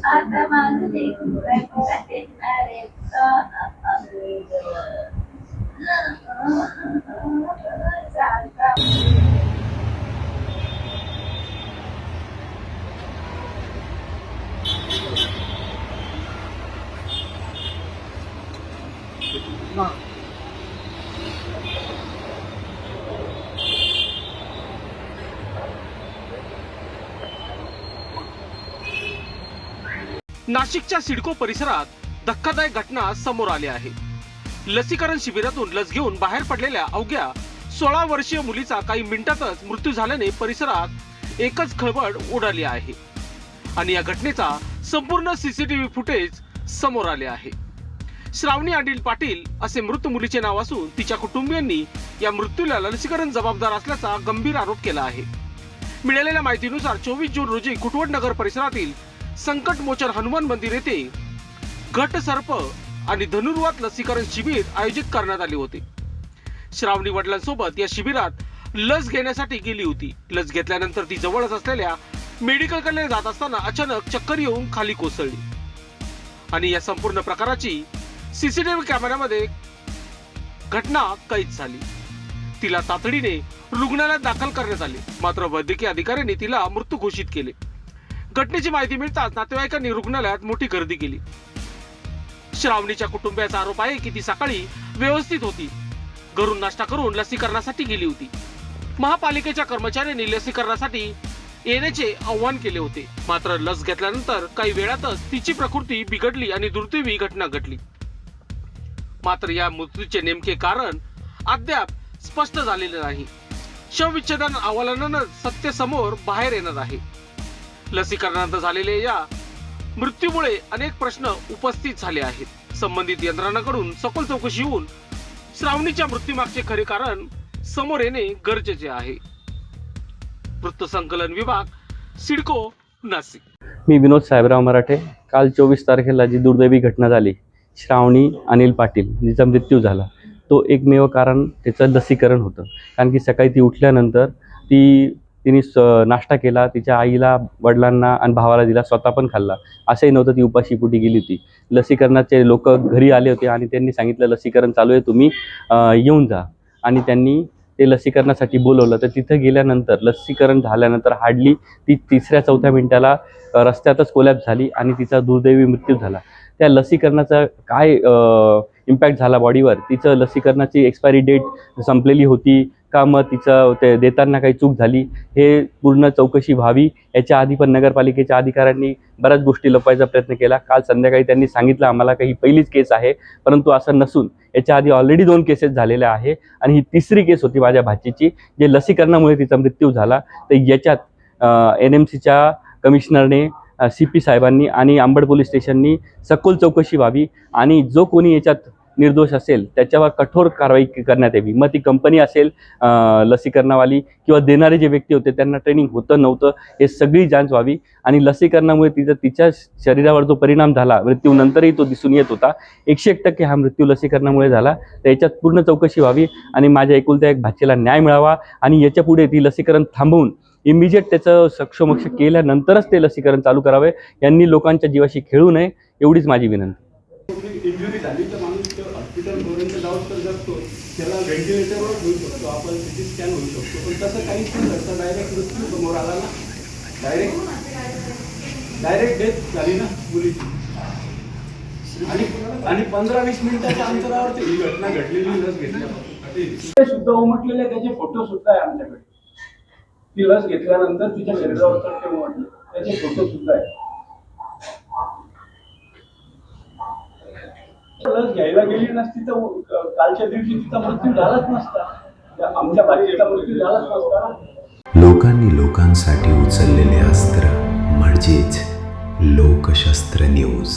आता माझं लेकरू आहे. अरे चालतं. नाशिकच्या सिडको परिसरात धक्कादायक घटना समोर आली आहे. लसीकरण शिबिरातून लस घेऊन बाहेर पडलेल्या अवघ्या 16 वर्षीय मुलीचा काही मिनिटातच मृत्यू झाल्याने परिसरात एकच खळबळ उडाली आहे आणि या घटनेचा संपूर्ण सीसीटीव्ही फुटेज समोर आले आहे. श्रावणी अनिल पाटील असे मृत मुलीचे नाव असून तिच्या कुटुंबियांनी या मृत्यूला लसीकरण जबाबदार असल्याचा गंभीर आरोप केला आहे. मिळालेल्या माहितीनुसार 24 जून रोजी कुटवड नगर परिसरातील संकट मोचन हनुमान मंदिर येथे घट सर्प आणि धनुर्वात लसीकरण शिबिर आयोजित करण्यात आले होते. श्रावणी वडिलांसोबत या शिबिरात लस घेण्यासाठी गेली होती. लस घेतल्यानंतर ती जवळच असलेल्या मेडिकलकडे जात असताना अचानक चक्कर येऊन खाली कोसळली आणि या संपूर्ण प्रकाराची सीसीटीव्ही कॅमेऱ्यामध्ये घटना कैद झाली. तिला तातडीने रुग्णालयात दाखल करण्यात आले, मात्र वैद्यकीय अधिकाऱ्यांनी तिला मृत घोषित केले. घटनेची माहिती मिळताच नातेवाईकांनी रुग्णालयात मोठी गर्दी केली. श्रावणीच्या कुटुंबियाचा आरोप आहे की ती सकाळी व्यवस्थित होती, घरून नाश्ता करून लसीकरणासाठी गेली होती. महापालिकेच्या कर्मचाऱ्यांनी लसीकरणासाठी येण्याचे आवाहन केले होते, मात्र लस घेतल्यानंतर काही वेळातच तिची प्रकृती बिघडली आणि दुर्दैवी घटना घडली. मात्र या मृत्यूचे नेमके कारण अद्याप स्पष्ट झालेले नाही. शवविच्छेदन अहवालानंतर सत्य समोर बाहेर येणार आहे. लसीकरणानंतर झालेल्या या मृत्यूमुळे अनेक प्रश्न उपस्थित झाले आहेत. संबंधित यंत्रणांकडून सखोल चौकशी होऊन श्रावणीच्या मृत्यूमागचे खरे कारण समोर येणे गरजेचे आहे. वृत्तसंकलन विभाग, सिडको, नाशिक. मी विनोद साहेबराव मराठे. काल 24 तारखेला जी दुर्दैवी घटना झाली, श्रावणी अनिल पाटील जिचा मृत्यू झाला, तो एकमेव कारण त्याचं लसीकरण होतं. कारण की सकाळी ती उठल्यानंतर तिने नाश्ता केला, तिच्या आईला, वडिलांना आणि भावाला दिला, स्वतः पण खाल्ला. असंही नव्हतं ती उपाशीपोटी गेली होती. लसीकरणाचे लोक घरी आले होते आणि त्यांनी सांगितलं लसीकरण चालू आहे, तुम्ही येऊन जा. आणि त्यांनी ते लसीकरणासाठी बोलवलं. तर तिथं गेल्यानंतर लसीकरण झाल्यानंतर हार्डली ती 3-4 मिनिटाला रस्त्यातच कोलॅप्स झाली आणि तिचा दुर्दैवी मृत्यू झाला. त्या लसीकरणाचा काय इम्पॅक्ट झाला बॉडीवर, तिचं लसीकरणाची एक्सपायरी डेट संपलेली होती का, मग तिचं ते देताना काही चूक झाली, हे पूर्ण चौकशी व्हावी. याच्या आधी पण नगरपालिकेच्या अधिकाऱ्यांनी बऱ्याच गोष्टी लपवायचा प्रयत्न केला. काल संध्याकाळी त्यांनी सांगितलं आम्हाला की ही पहिलीच केस आहे, परंतु असं नसून याच्या आधी ऑलरेडी 2 केसेस झालेल्या आहे आणि ही 3री केस होती माझ्या भाचीची, जे लसीकरणामुळे तिचा मृत्यू झाला. तर याच्यात NMCच्या कमिशनरने, CP साहेबांनी आणि अंबड पोलीस स्टेशननी सखोल चौकशी व्हावी आणि जो कोणी याच्यात निर्दोष असेल त्याच्यावर कठोर कारवाई करण्यात यावी. मग ती कंपनी असेल, लसीकरणावाली किंवा देणारे जे व्यक्ती होते त्यांना ट्रेनिंग होतं नव्हतं हे सगळी जांच व्हावी. आणि लसीकरणामुळे तिच्या शरीरावर जो परिणाम झाला मृत्यूनंतरही तो दिसून येत होता, 101% हा मृत्यू लसीकरणामुळे झाला. तर याच्यात पूर्ण चौकशी व्हावी आणि माझ्या एकुलत्या एक भाचीला न्याय मिळावा आणि याच्या पुढे ती लसीकरण थांबवून इमिजिएट त्याचं सक्षमक्ष केल्यानंतरच ते लसीकरण चालू करावे. यांनी लोकांच्या जीवाशी खेळू नये, एवढीच माझी विनंती. इंजुरी झाली तर माणूस हॉस्पिटलपर्यंत जाऊ तर जगतो, त्याला व्हेंटिलेटरवर होऊ शकतो, आपण CT स्कॅन होऊ शकतो, पण तसं काहीच नाही घडतं. डायरेक्ट मृत्यू समोर आला ना, डायरेक्ट डेथ झाली ना मुलीची. आणि 15-20 मिनिटाच्या अंतरावर ही घटना घडलेली लस घेतल्या सुद्धा उमटलेले त्याचे फोटो सुद्धा आहे आमच्याकडे. ती लस घेतल्यानंतर तिच्या शरीरावर चट्टे उमटले त्याचे फोटो सुद्धा आहे. लस घ्यायला गेली नसती तर कालच्या दिवशी तिचा मृत्यू झालाच नसता, आमच्या बाजूचा मृत्यू झालाच नसता. लोकांनी लोकांसाठी उचललेले अस्त्र म्हणजेच लोकशास्त्र न्यूज.